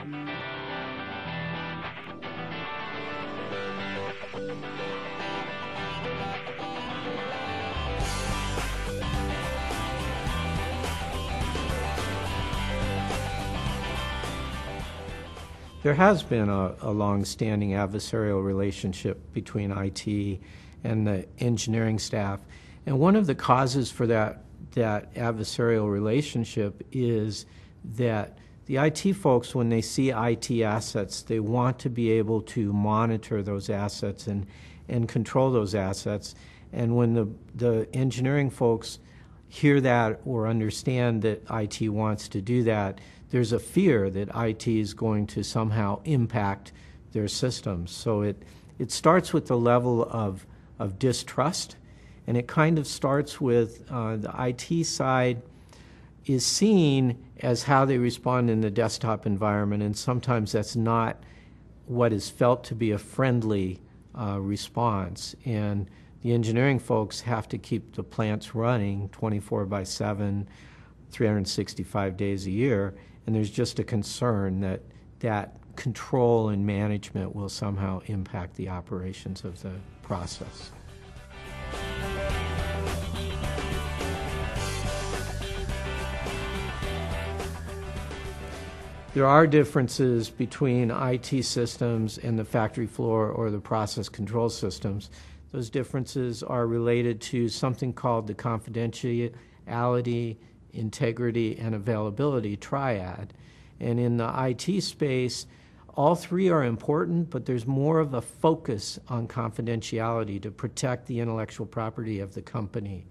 There has been a long-standing adversarial relationship between IT and the engineering staff. And one of the causes for that adversarial relationship is that the IT folks, when they see IT assets, they want to be able to monitor those assets and control those assets. And when the engineering folks hear that or understand that IT wants to do that, there's a fear that IT is going to somehow impact their systems. So it starts with the level of distrust, and it kind of starts with the IT side is seen as how they respond in the desktop environment, and sometimes that's not what is felt to be a friendly response. And the engineering folks have to keep the plants running 24/7, 365 days a year, and there's just a concern that that control and management will somehow impact the operations of the process. There are differences between IT systems and the factory floor or the process control systems. Those differences are related to something called the confidentiality, integrity, and availability triad. And in the IT space, all three are important, but there's more of a focus on confidentiality to protect the intellectual property of the company.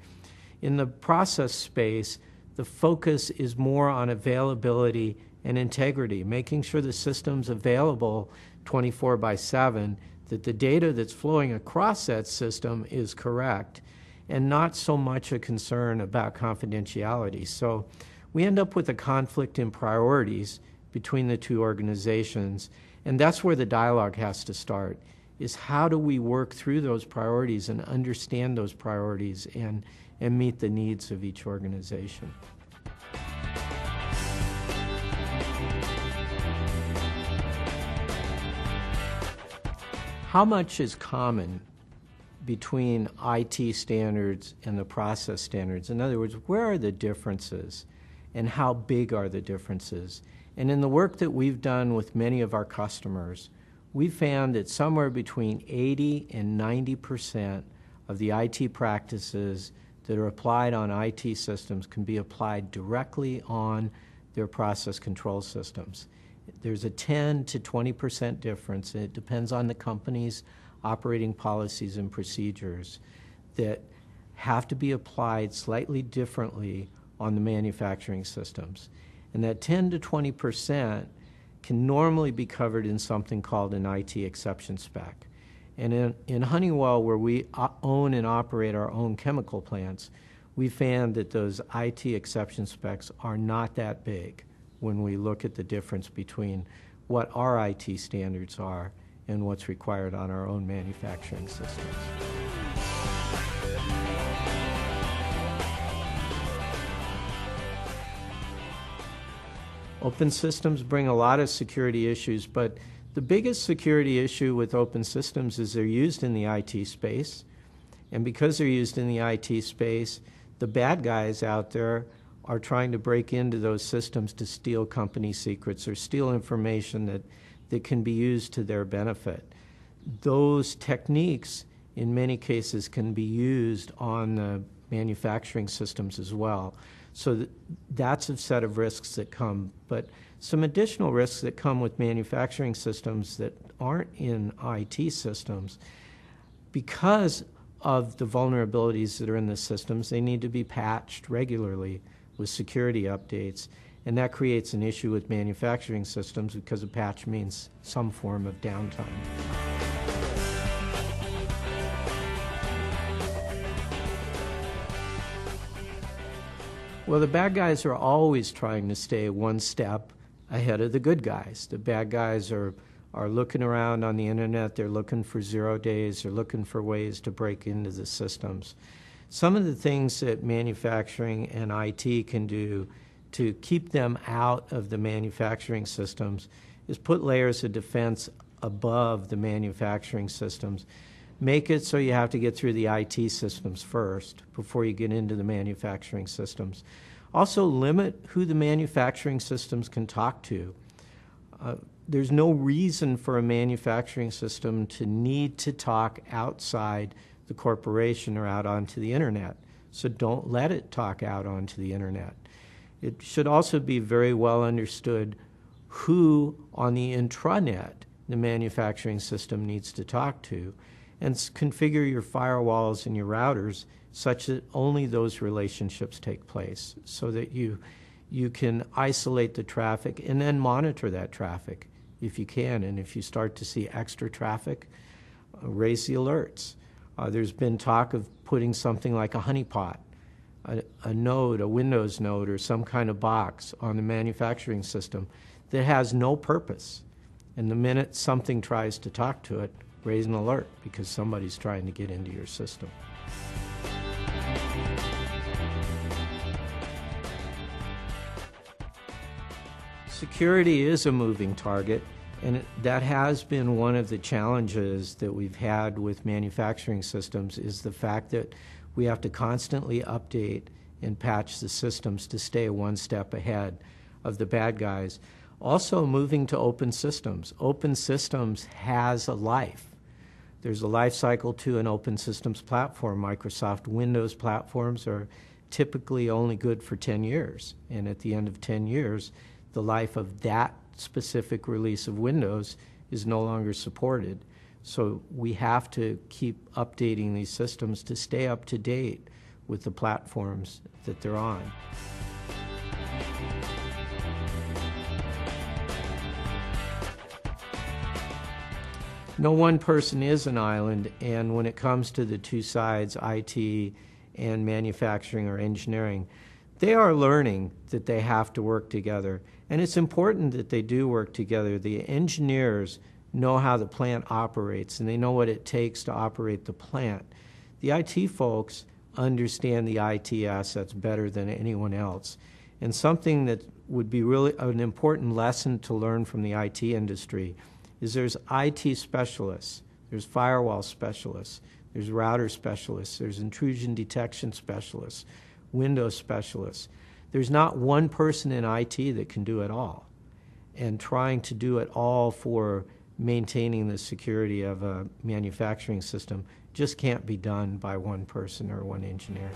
In the process space, the focus is more on availability and integrity, making sure the system's available 24/7, that the data that's flowing across that system is correct, and not so much a concern about confidentiality. So we end up with a conflict in priorities between the two organizations, and that's where the dialogue has to start, is how do we work through those priorities and understand those priorities and meet the needs of each organization. How much is common between IT standards and the process standards? In other words, where are the differences and how big are the differences? And in the work that we've done with many of our customers, we found that somewhere between 80 and 90% of the IT practices that are applied on IT systems can be applied directly on their process control systems. There's a 10 to 20% difference, and it depends on the company's operating policies and procedures that have to be applied slightly differently on the manufacturing systems. And that 10 to 20% can normally be covered in something called an IT exception spec. And in Honeywell, where we own and operate our own chemical plants, we found that those IT exception specs are not that big when we look at the difference between what our IT standards are and what's required on our own manufacturing systems. Open systems bring a lot of security issues, but the biggest security issue with open systems is they're used in the IT space. And because they're used in the IT space, the bad guys out there are trying to break into those systems to steal company secrets or steal information that can be used to their benefit. Those techniques, in many cases, can be used on the manufacturing systems as well. So that's a set of risks that come. But some additional risks that come with manufacturing systems that aren't in IT systems, because of the vulnerabilities that are in the systems, they need to be patched regularly with security updates, and that creates an issue with manufacturing systems because a patch means some form of downtime. Well, the bad guys are always trying to stay one step ahead of the good guys. The bad guys are looking around on the internet, they're looking for 0 days, they're looking for ways to break into the systems. Some of the things that manufacturing and IT can do to keep them out of the manufacturing systems is put layers of defense above the manufacturing systems. Make it so you have to get through the IT systems first before you get into the manufacturing systems. Also limit who the manufacturing systems can talk to. There's no reason for a manufacturing system to need to talk outside the corporation or out onto the internet. So don't let it talk out onto the internet. It should also be very well understood who on the intranet the manufacturing system needs to talk to, and configure your firewalls and your routers such that only those relationships take place, so that you can isolate the traffic and then monitor that traffic if you can. And if you start to see extra traffic, raise the alerts. There's been talk of putting something like a honeypot, a node, a Windows node, or some kind of box on the manufacturing system that has no purpose. And the minute something tries to talk to it, raise an alert because somebody's trying to get into your system. Security is a moving target, and that has been one of the challenges that we've had with manufacturing systems, is the fact that we have to constantly update and patch the systems to stay one step ahead of the bad guys. Also, moving to open systems. Open systems has a life. There's a life cycle to an open systems platform. Microsoft Windows platforms are typically only good for 10 years. And at the end of 10 years, the life of that specific release of Windows is no longer supported. So we have to keep updating these systems to stay up to date with the platforms that they're on. No one person is an island, and when it comes to the two sides, IT and manufacturing or engineering, they are learning that they have to work together. And it's important that they do work together. The engineers know how the plant operates, and they know what it takes to operate the plant. The IT folks understand the IT assets better than anyone else. And something that would be really an important lesson to learn from the IT industry is there's IT specialists, there's firewall specialists, there's router specialists, there's intrusion detection specialists, Windows specialists. There's not one person in IT that can do it all. And trying to do it all for maintaining the security of a manufacturing system just can't be done by one person or one engineer.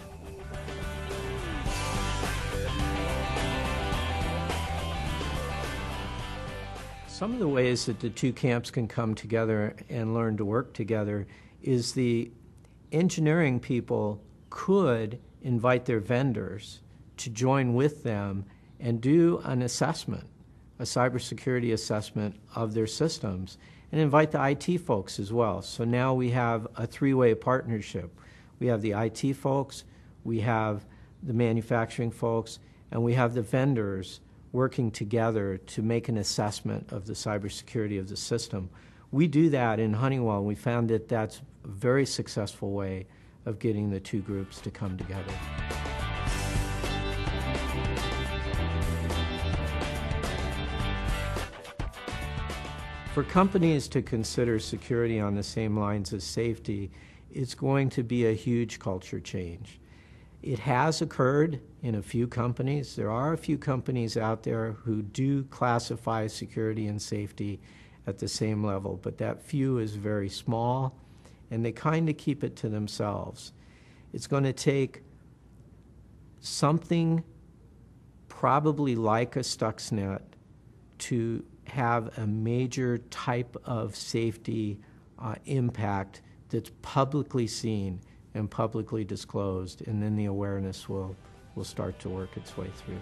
Some of the ways that the two camps can come together and learn to work together is the engineering people could invite their vendors to join with them and do an assessment, a cybersecurity assessment of their systems, and invite the IT folks as well. So now we have a three-way partnership. We have the IT folks, we have the manufacturing folks, and we have the vendors working together to make an assessment of the cybersecurity of the system. We do that in Honeywell, and we found that that's a very successful way of getting the two groups to come together. For companies to consider security on the same lines as safety, it's going to be a huge culture change. It has occurred in a few companies. There are a few companies out there who do classify security and safety at the same level, but that few is very small, and they kind of keep it to themselves. It's going to take something probably like a Stuxnet to have a major type of safety impact that's publicly seen and publicly disclosed, and then the awareness will start to work its way through.